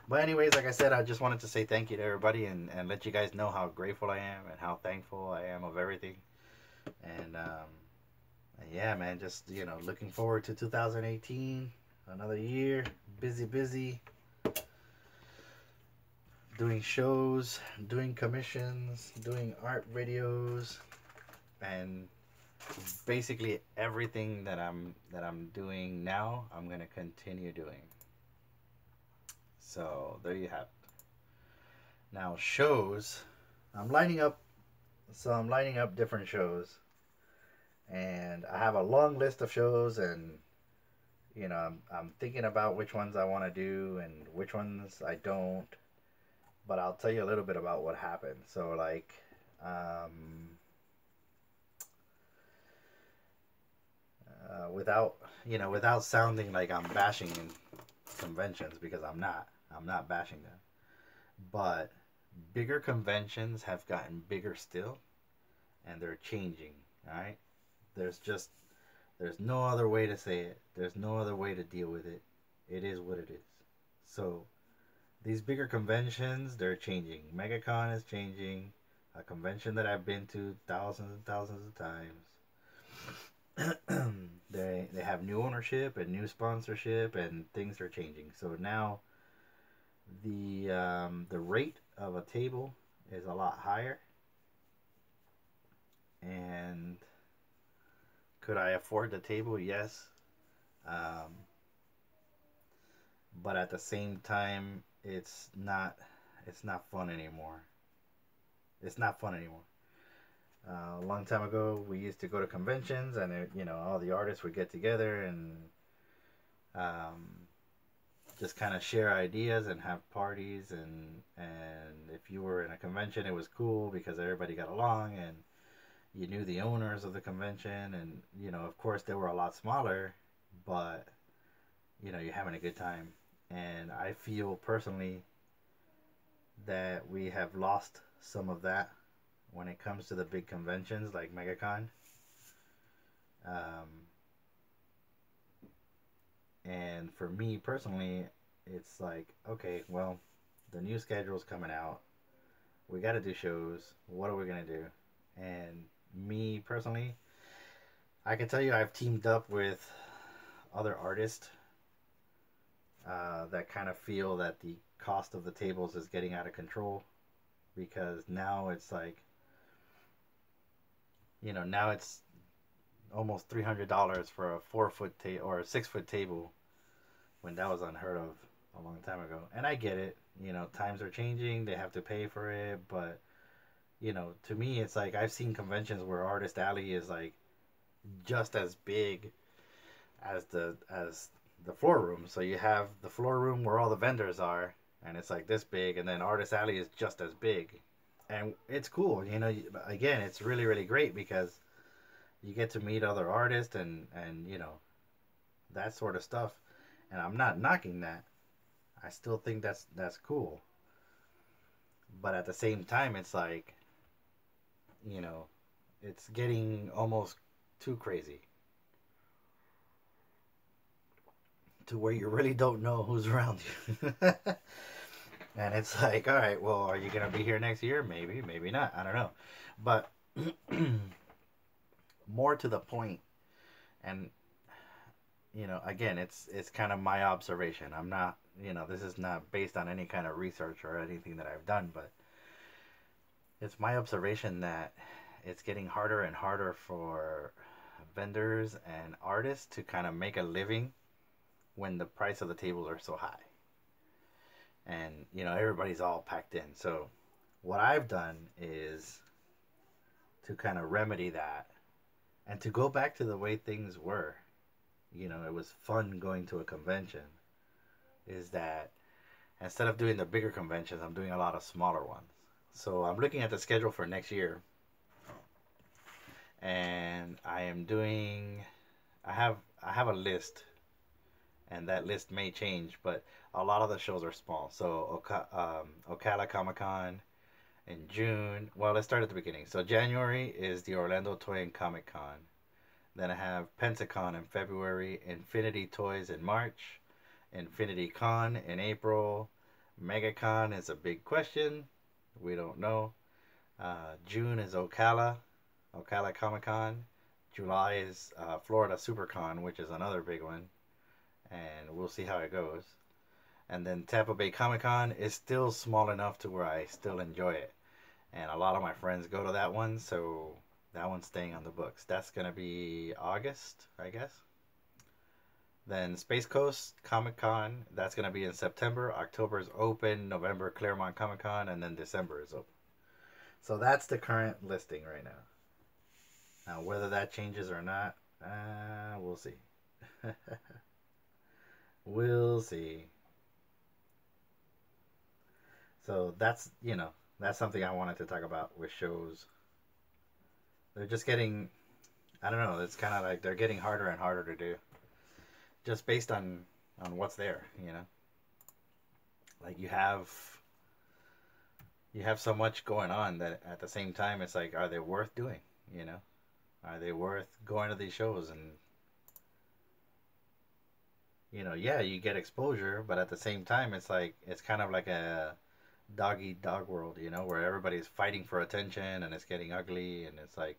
But anyways, like I said, I just wanted to say thank you to everybody and let you guys know how grateful I am and how thankful I am of everything. And yeah, man, just, you know, looking forward to 2018. Another year. Busy. Doing shows, doing commissions, doing art videos, and basically everything that I'm doing now, I'm gonna continue doing. So there you have it. Now shows, I'm lining up different shows, and I have a long list of shows, and you know, I'm thinking about which ones I want to do and which ones I don't. But I'll tell you a little bit about what happened. So like, without sounding like I'm bashing in conventions, because I'm not bashing them. But bigger conventions have gotten bigger still, and they're changing. All right, there's no other way to say it. There's no other way to deal with it. It is what it is. So these bigger conventions, they're changing. MegaCon is changing. A convention that I've been to thousands and thousands of times. they have new ownership and new sponsorship, and things are changing. So now the rate of a table is a lot higher. And could I afford the table? Yes. But at the same time, it's not fun anymore. It's not fun anymore. A long time ago, we used to go to conventions, and all the artists would get together and just kind of share ideas and have parties, and if you were in a convention, it was cool because everybody got along and you knew the owners of the convention, and of course they were a lot smaller, but you're having a good time. And I feel personally that we have lost some of that when it comes to the big conventions like MegaCon. And for me personally, it's like, okay, well, the new schedule's coming out. We got to do shows. What are we going to do? And me personally, I can tell you I've teamed up with other artists that kind of feel that the cost of the tables is getting out of control, because now it's like, now it's almost $300 for a 4-foot or a 6-foot table, when that was unheard of a long time ago. And I get it, times are changing, they have to pay for it, but to me, it's like I've seen conventions where Artist Alley is like just as big as the floor room. So you have the floor room where all the vendors are, and it's like this big, and then Artist Alley is just as big. And it's cool, again, it's really, really great because you get to meet other artists and that sort of stuff. And I'm not knocking that. I still think that's cool. But at the same time, it's like, it's getting almost too crazy, to where you really don't know who's around you. And it's like, all right, well, are you going to be here next year? Maybe, maybe not. I don't know. But more to the point, and again, it's kind of my observation. I'm not, this is not based on any kind of research or anything that I've done, but it's my observation that it's getting harder and harder for vendors and artists to kind of make a living when the price of the tables are so high. And, everybody's all packed in. So what I've done is to kind of remedy that and to go back to the way things were. It was fun going to a convention. Is that instead of doing the bigger conventions, I'm doing a lot of smaller ones. So I'm looking at the schedule for next year, and I have a list, and that list may change, but a lot of the shows are small. So Ocala Comic Con in June. Well, let's start at the beginning. So January is the Orlando Toy and Comic Con. Then I have Pensacon in February, Infinity Toys in March, Infinity Con in April, MegaCon is a big question. We don't know. June is Ocala Comic Con. July is Florida SuperCon, which is another big one. And we'll see how it goes. And then Tampa Bay Comic Con is still small enough to where I still enjoy it. And a lot of my friends go to that one, so that one's staying on the books. That's going to be August, I guess. Then Space Coast Comic Con, that's going to be in September. October is open. November, Claremont Comic Con. And then December is open. So that's the current listing right now. Now, whether that changes or not, we'll see. We'll see. So that's, that's something I wanted to talk about with shows. They're just getting, I don't know, it's kind of like they're getting harder and harder to do. Just based on what's there, Like you have so much going on that at the same time it's like, are they worth doing, Are they worth going to these shows? And yeah, you get exposure, but at the same time it's like, it's kind of like a dog eat dog world, where everybody's fighting for attention and it's getting ugly, and it's like,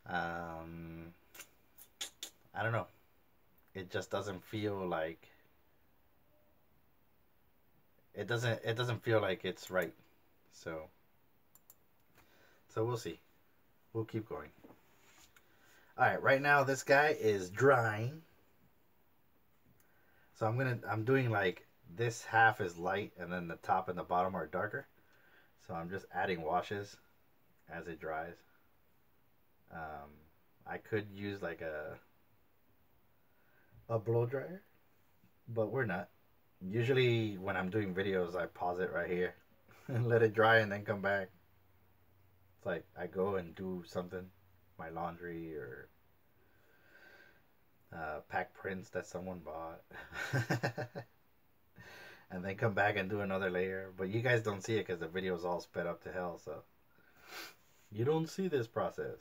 I don't know. It just doesn't feel like it doesn't feel like it's right. So we'll see. We'll keep going. All right, right now this guy is drying. So I'm doing like this half is light and then the top and the bottom are darker. So I'm just adding washes as it dries. I could use like a blow dryer, but we're not. Usually when I'm doing videos, I pause it right here and let it dry and then come back. It's like I go and do something, my laundry or pack prints that someone bought. And then come back and do another layer. But you guys don't see it because the video is all sped up to hell, so you don't see this process.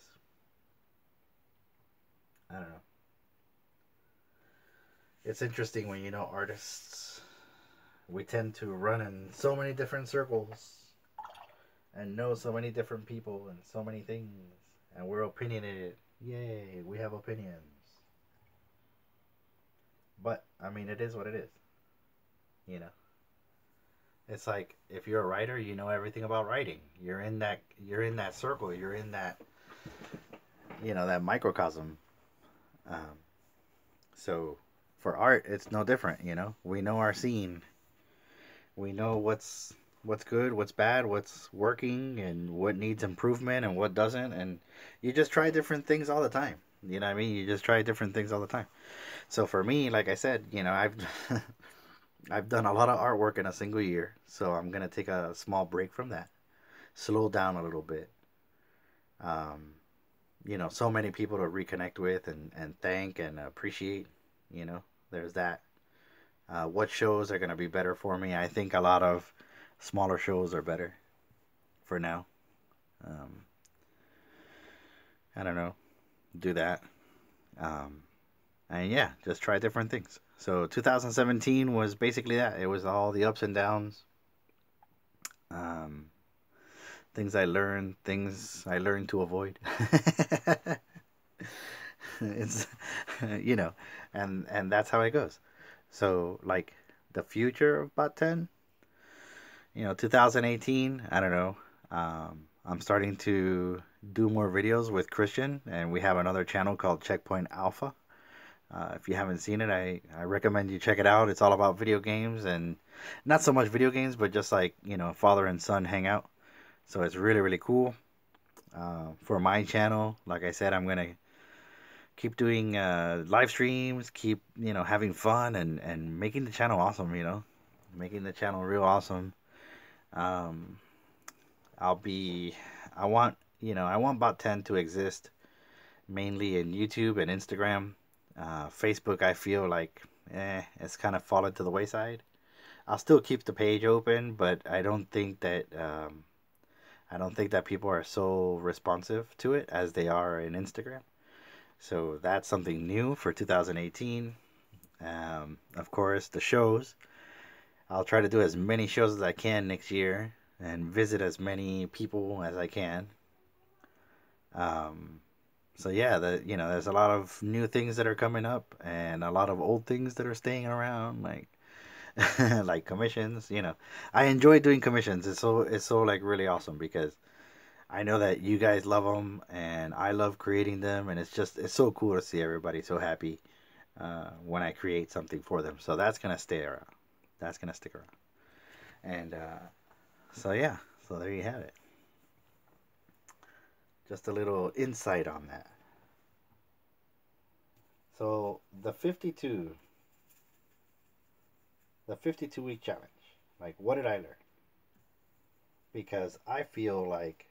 I don't know. It's interesting when artists, we tend to run in so many different circles and know so many different people and so many things, and we're opinionated. Yay, we have opinions. But I mean, it is what it is. It's like, if you're a writer, you know everything about writing. You're in that circle. You're in that, that microcosm. So for art, it's no different. We know our scene. We know what's good, what's bad, what's working, and what needs improvement and what doesn't. And you just try different things all the time. You know what I mean? You just try different things all the time. So for me, like I said, I've done a lot of artwork in a single year, so I'm gonna take a small break from that, slow down a little bit. So many people to reconnect with and thank and appreciate. There's that. What shows are gonna be better for me? I think a lot of smaller shows are better for now. I don't know. Do that. And yeah, just try different things. So 2017 was basically that. It was all the ups and downs. Things I learned to avoid. It's, and that's how it goes. So like the future of Bot 10, 2018, I don't know. I'm starting to do more videos with Christian, and we have another channel called Checkpoint Alpha. If you haven't seen it, I recommend you check it out. It's all about video games, and not so much video games, but just like, father and son hang out. So it's really, really cool. For my channel, like I said, I'm going to keep doing live streams, keep, having fun and making the channel awesome, making the channel real awesome. I want Bot 10 to exist mainly in YouTube and Instagram. Facebook, I feel like it's kind of fallen to the wayside. I'll still keep the page open, but I don't think that people are so responsive to it as they are in Instagram. So that's something new for 2018. Of course, the shows. I'll try to do as many shows as I can next year and visit as many people as I can. Um, so yeah, there's a lot of new things that are coming up and a lot of old things that are staying around, like like commissions. I enjoy doing commissions. It's so like really awesome because I know that you guys love them and I love creating them, and it's so cool to see everybody so happy when I create something for them. So that's gonna stay around. That's gonna stick around. And so yeah, so there you have it. Just a little insight on that. So the 52 week challenge. Like, what did I learn? Because I feel like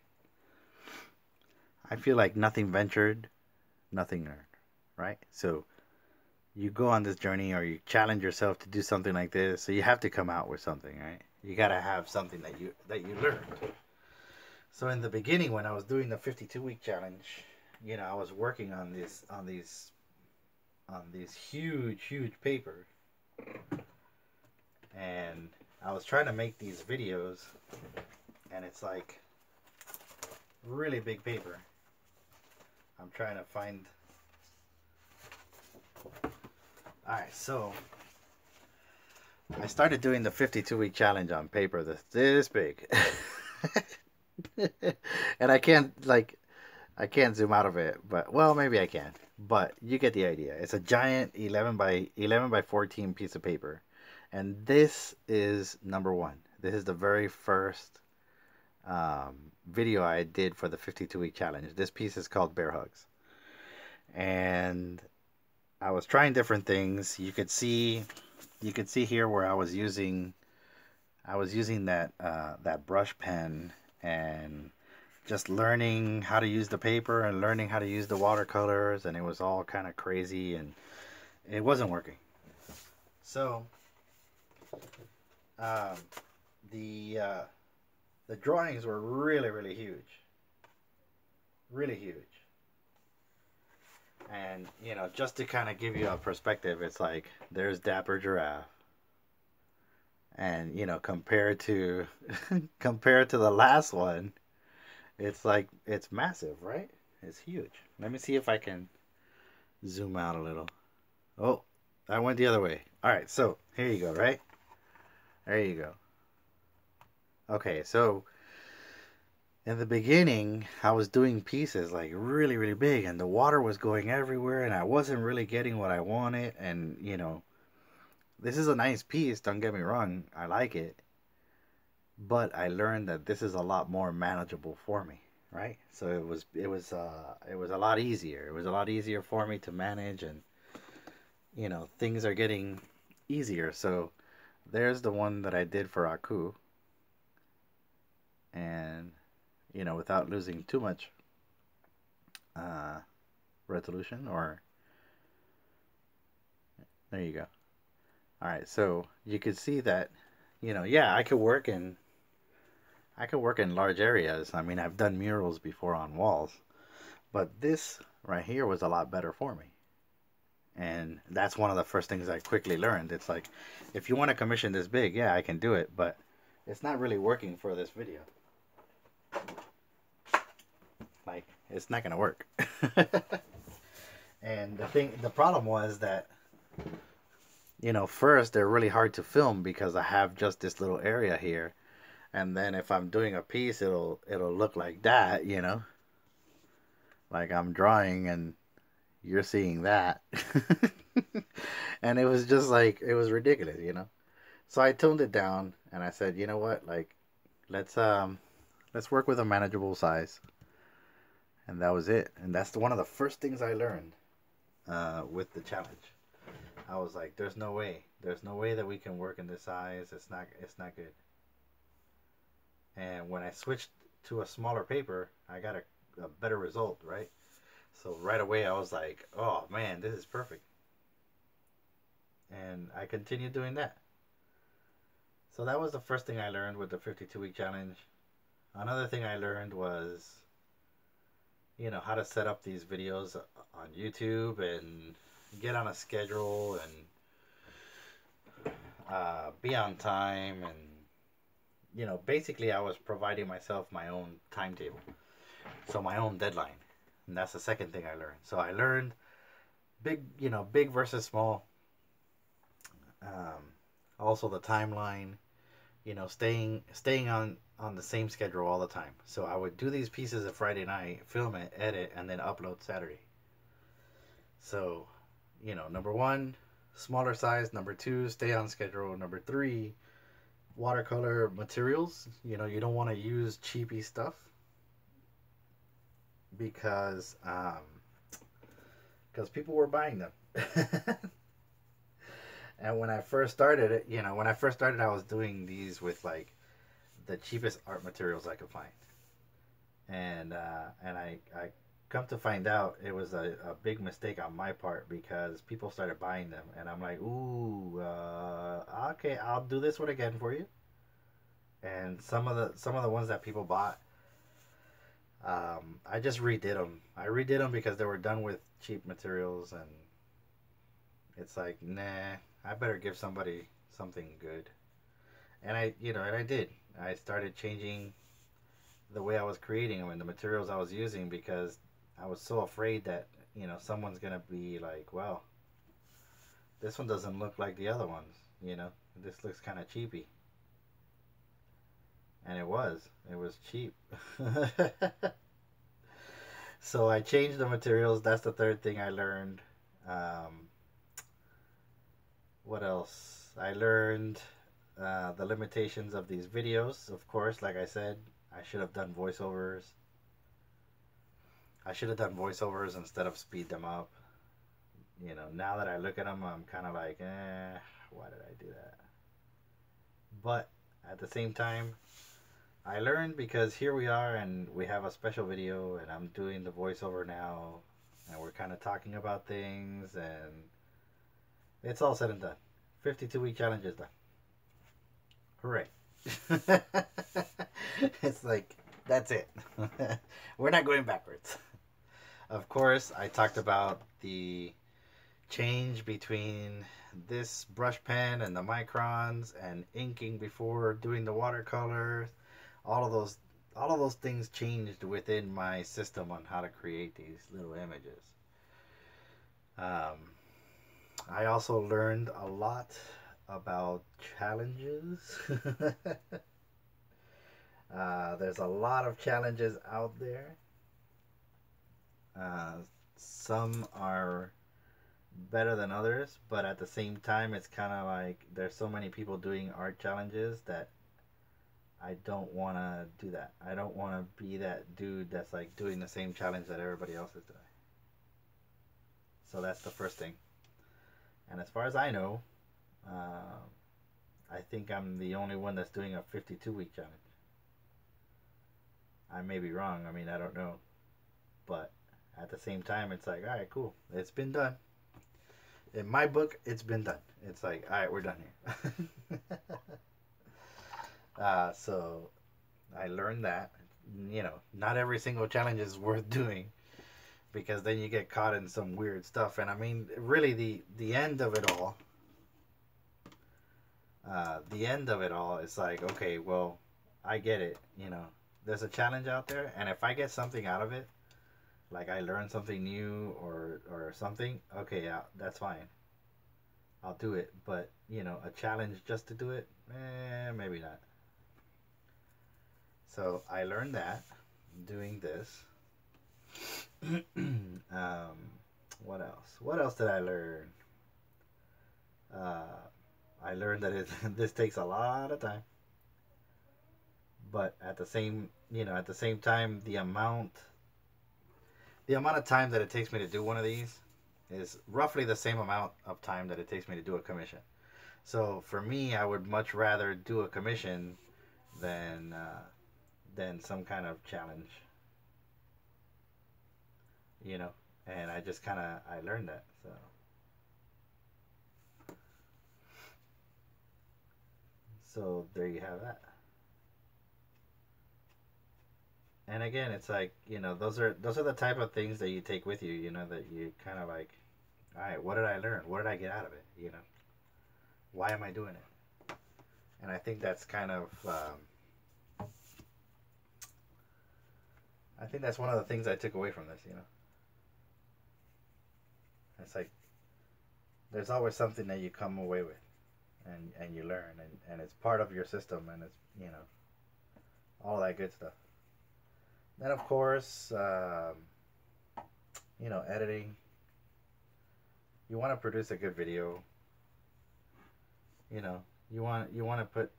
nothing ventured, nothing learned, right? So you go on this journey or you challenge yourself to do something like this, so you have to come out with something, right? You got to have something that you learned. So in the beginning when I was doing the 52 week challenge, I was working on these huge papers, and I was trying to make these videos, and it's like really big paper. I'm trying to find. Alright, so I started doing the 52 week challenge on paper this big. And I can't zoom out of it, but well, maybe I can. But you get the idea. It's a giant 11 by 14 piece of paper. And this is number one. This is the very first video I did for the 52 week challenge. This piece is called Bear Hugs. And I was trying different things. You could see here where I was using that brush pen and just learning how to use the paper and learning how to use the watercolors, and it was all kind of crazy and it wasn't working. So um, the drawings were really huge, really huge. And just to kind of give you a perspective, it's like there's Dapper Giraffe, and compared to compared to the last one, it's massive, right? It's huge. Let me see if I can zoom out a little. Oh, I went the other way. All right, so here you go, right? There you go. Okay, so in the beginning, I was doing pieces like really big, and the water was going everywhere, and I wasn't really getting what I wanted. And this is a nice piece, don't get me wrong, I like it, but I learned that this is a lot more manageable for me, right? So it was a lot easier. It was a lot easier for me to manage, and things are getting easier. So there's the one that I did for Aku, and without losing too much uh, resolution, or there you go. All right, so you can see that yeah, I could work in large areas. I mean, I've done murals before on walls, but this right here was a lot better for me. And that's one of the first things I quickly learned. It's like, if you want to commission this big, yeah, I can do it, but it's not really working for this video. Like, it's not gonna work. And the problem was that, first they're really hard to film because I have just this little area here, and then if I'm doing a piece, it'll look like that, like I'm drawing and you're seeing that. And it was just like, it was ridiculous. So I toned it down and I said, you know what, like, let's work with a manageable size. And that was it. And that's one of the first things I learned with the challenge. I was like, there's no way that we can work in this size. It's not good. And when I switched to a smaller paper, I got a better result, right? So right away I was like, oh man, this is perfect. And I continued doing that. So that was the first thing I learned with the 52 week challenge. Another thing I learned was you know, how to set up these videos on YouTube and get on a schedule and be on time. And you know, basically I was providing myself my own timetable, so my own deadline. And that's the second thing I learned. So I learned big, you know, big versus small. um, Also the timeline, you know, staying on the same schedule all the time. So I would do these pieces of Friday night, film it, edit, and then upload Saturday. So, you know, number one, smaller size. Number two, stay on schedule. Number three, watercolor materials. You know, you don't want to use cheapy stuff because people were buying them. And when I first started it, you know, when I first started, I was doing these with like the cheapest art materials I could find. And I come to find out it was a big mistake on my part because people started buying them, and I'm like, ooh, okay, I'll do this one again for you. And some of the ones that people bought, I just redid them. I redid them because they were done with cheap materials, and it's like, nah, I better give somebody something good. And I did. I started changing the way I was creating them and the materials I was using because I was so afraid that, you know, someone's gonna be like, well, this one doesn't look like the other ones, you know, this looks kind of cheapy. And it was cheap. So I changed the materials. That's the third thing I learned. Um, what else? I learned the limitations of these videos. Of course, like I said, I should have done voiceovers. I should have done voiceovers instead of speed them up. You know, now that I look at them, I'm kind of like, why did I do that? But at the same time, I learned because here we are and we have a special video and I'm doing the voiceover now and we're kind of talking about things and it's all said and done. 52-week challenge is done. Hooray. It's like, that's it. We're not going backwards. Of course, I talked about the change between this brush pen and the microns and inking before doing the watercolors. All of those things changed within my system on how to create these little images. Um, I also learned a lot about challenges. There's a lot of challenges out there. Some are better than others, but at the same time, it's kind of like there's so many people doing art challenges that I don't want to do that. I don't want to be that dude that's like doing the same challenge that everybody else is doing. So that's the first thing. And as far as I know, I think I'm the only one that's doing a 52-week challenge. I may be wrong. I mean, I don't know. But at the same time, it's like, all right, cool. It's been done. In my book, it's been done. It's like, all right, we're done here. So I learned that, you know, not every single challenge is worth doing because then you get caught in some weird stuff. And I mean, really, the end of it all, is like, okay, well, I get it. You know, there's a challenge out there, and if I get something out of it, like I learned something new or something, okay, yeah, that's fine. I'll do it. But you know, a challenge just to do it, maybe not. So I learned that doing this. What else? What else did I learn? I learned that this takes a lot of time, but at the same time, the amount of time that it takes me to do one of these is roughly the same amount of time that it takes me to do a commission. So for me, I would much rather do a commission than some kind of challenge, you know. And I just I learned that. So there you have that. And again, it's like, those are the type of things that you take with you, that you kind of like, all right, what did I learn? What did I get out of it? Why am I doing it? And I think that's kind of, I think that's one of the things I took away from this. It's like, there's always something that you come away with, and you learn, and it's part of your system, and it's, all that good stuff. Then of course, editing. You want to produce a good video. You want to put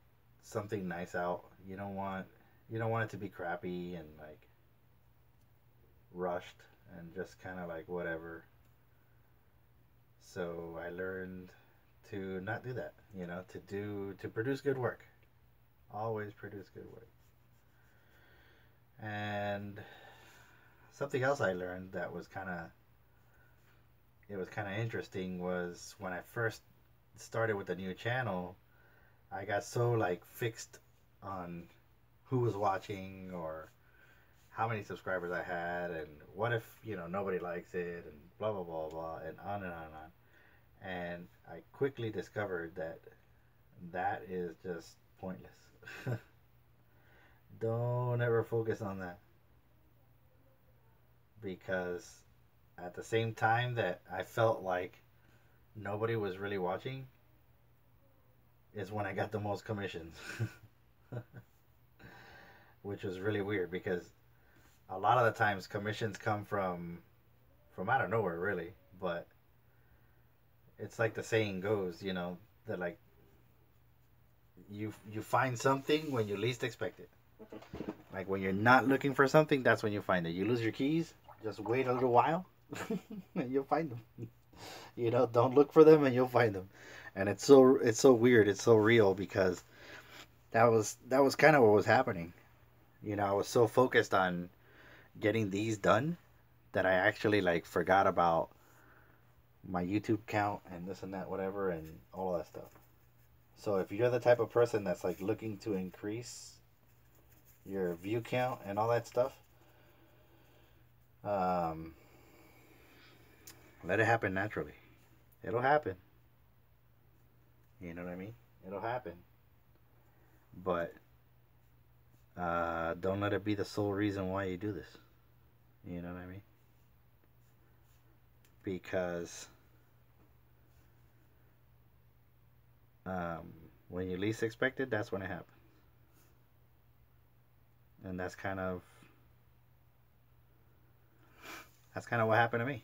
something nice out. You don't want it to be crappy and like rushed and just kind of like whatever. So I learned to not do that. To produce good work. Always produce good work. And something else I learned that was kind of interesting was when I first started with the new channel, I got so like fixed on who was watching or how many subscribers I had and what if nobody likes it and blah blah blah blah and on and on and on. And I quickly discovered that is just pointless. Don't ever focus on that, because at the same time that I felt like nobody was really watching is when I got the most commissions. Which was really weird, because a lot of the times commissions come from out of nowhere, really. But it's like the saying goes, that like you find something when you least expect it. Like when you're not looking for something, that's when you find it. You lose your keys, just wait a little while and you'll find them. Don't look for them and you'll find them. And it's so weird, it's so real, because that was kind of what was happening. I was so focused on getting these done that I actually like forgot about my YouTube count and this and that, whatever, and all of that stuff. So if you're the type of person that's like looking to increase your view count and all that stuff, let it happen naturally. It'll happen. You know what I mean? It'll happen. But don't let it be the sole reason why you do this. You know what I mean? Because when you least expect it, that's when it happens. And that's kind of what happened to me.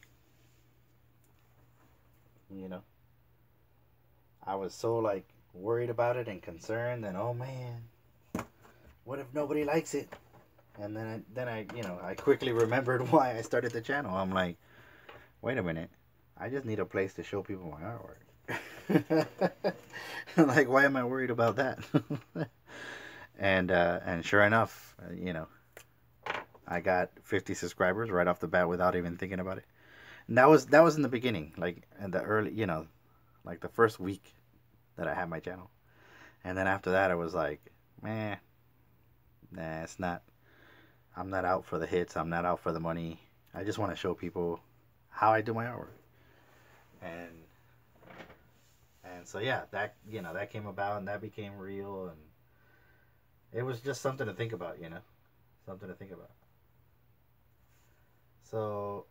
I was so like worried about it and concerned, and oh man, what if nobody likes it? And then I quickly remembered why I started the channel. I'm like, wait a minute, I just need a place to show people my artwork. Like, why am I worried about that? And sure enough, I got 50 subscribers right off the bat without even thinking about it. And that was in the beginning, like in the early, like the first week that I had my channel. And then after that, I was like, nah, it's not. I'm not out for the hits. I'm not out for the money. I just want to show people how I do my artwork. And so yeah, that that came about, and that became real, and it was just something to think about, something to think about. So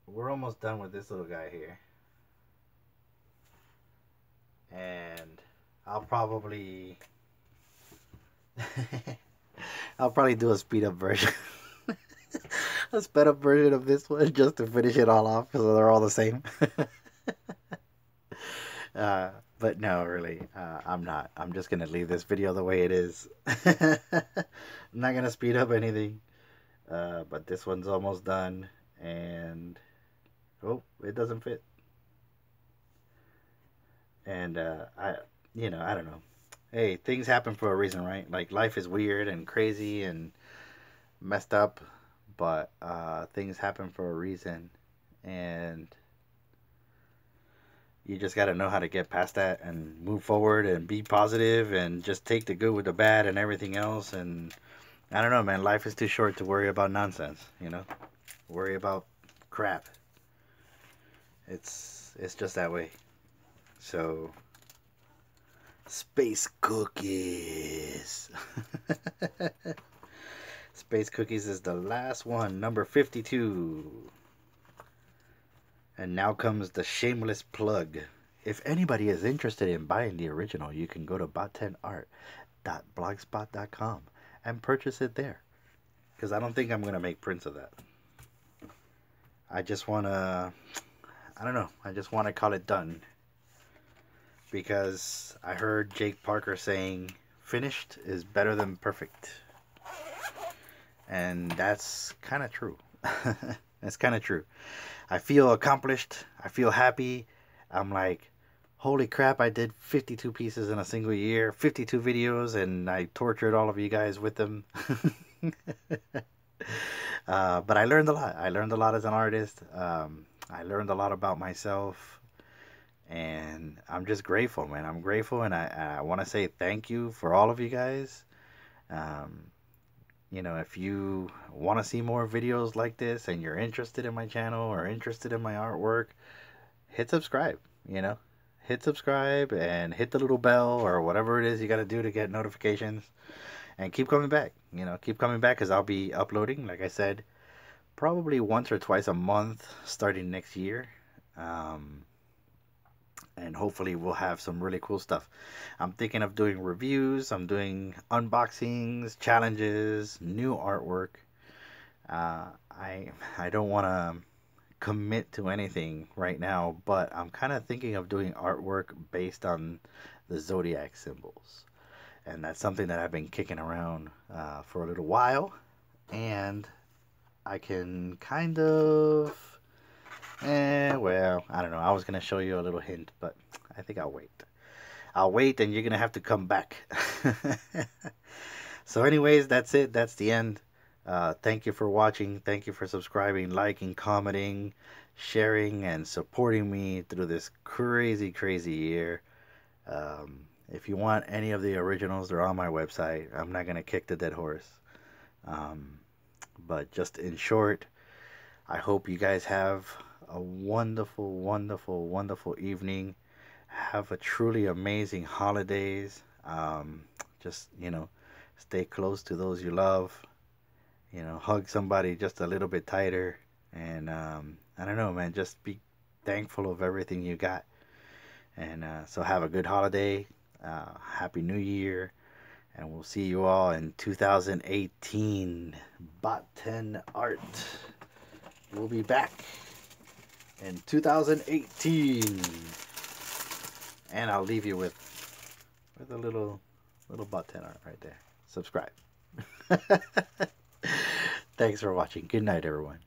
we're almost done with this little guy here, and I'll probably do a speed up version. A sped up version of this one just to finish it all off, because they're all the same. But no, really, I'm not. I'm just gonna leave this video the way it is. I'm not gonna speed up anything. But this one's almost done, and oh, it doesn't fit. And I don't know. Hey, things happen for a reason, right? Like, life is weird and crazy and messed up, but things happen for a reason, and you just got to know how to get past that and move forward and be positive and just take the good with the bad and everything else, and I don't know, man. Life is too short to worry about nonsense, you know? Worry about crap. It's just that way. So, space cookies. Space cookies is the last one, number 52. And now comes the shameless plug. If anybody is interested in buying the original, you can go to bot10art.blogspot.com and purchase it there. Because I don't think I'm going to make prints of that. I just want to, I don't know, I just want to call it done. Because I heard Jake Parker saying, finished is better than perfect. And that's kind of true. That's kind of true. I feel accomplished. I feel happy. I'm like, holy crap, I did 52 pieces in a single year, 52 videos, and I tortured all of you guys with them. But I learned a lot. I learned a lot as an artist. I learned a lot about myself. And I'm just grateful, man. I'm grateful, and I want to say thank you for all of you guys. You know, if you want to see more videos like this and you're interested in my channel or interested in my artwork, hit subscribe, you know. Hit subscribe and hit the little bell or whatever it is you got to do to get notifications. And keep coming back, you know. Keep coming back because I'll be uploading, like I said, probably once or twice a month starting next year. And hopefully we'll have some really cool stuff. I'm thinking of doing reviews. I'm doing unboxings, challenges, new artwork. I don't want to commit to anything right now, but I'm kind of thinking of doing artwork based on the zodiac symbols. And that's something that I've been kicking around for a little while. And I can kind of... well, I don't know. I was going to show you a little hint, but I think I'll wait. I'll wait, and you're going to have to come back. So anyways, that's it. That's the end. Thank you for watching. Thank you for subscribing, liking, commenting, sharing, and supporting me through this crazy, crazy year. If you want any of the originals, they're on my website. I'm not going to kick the dead horse. But just in short, I hope you guys have a wonderful, wonderful, wonderful evening. Have a truly amazing holidays. Just, you know, stay close to those you love. You know, hug somebody just a little bit tighter. And I don't know, man, just be thankful of everything you got. And so have a good holiday. Happy New Year. And we'll see you all in 2018. Bot 10 Art. We'll be back in 2018, and I'll leave you with a little Bot 10 Art right there. Subscribe. Thanks for watching. Good night, everyone.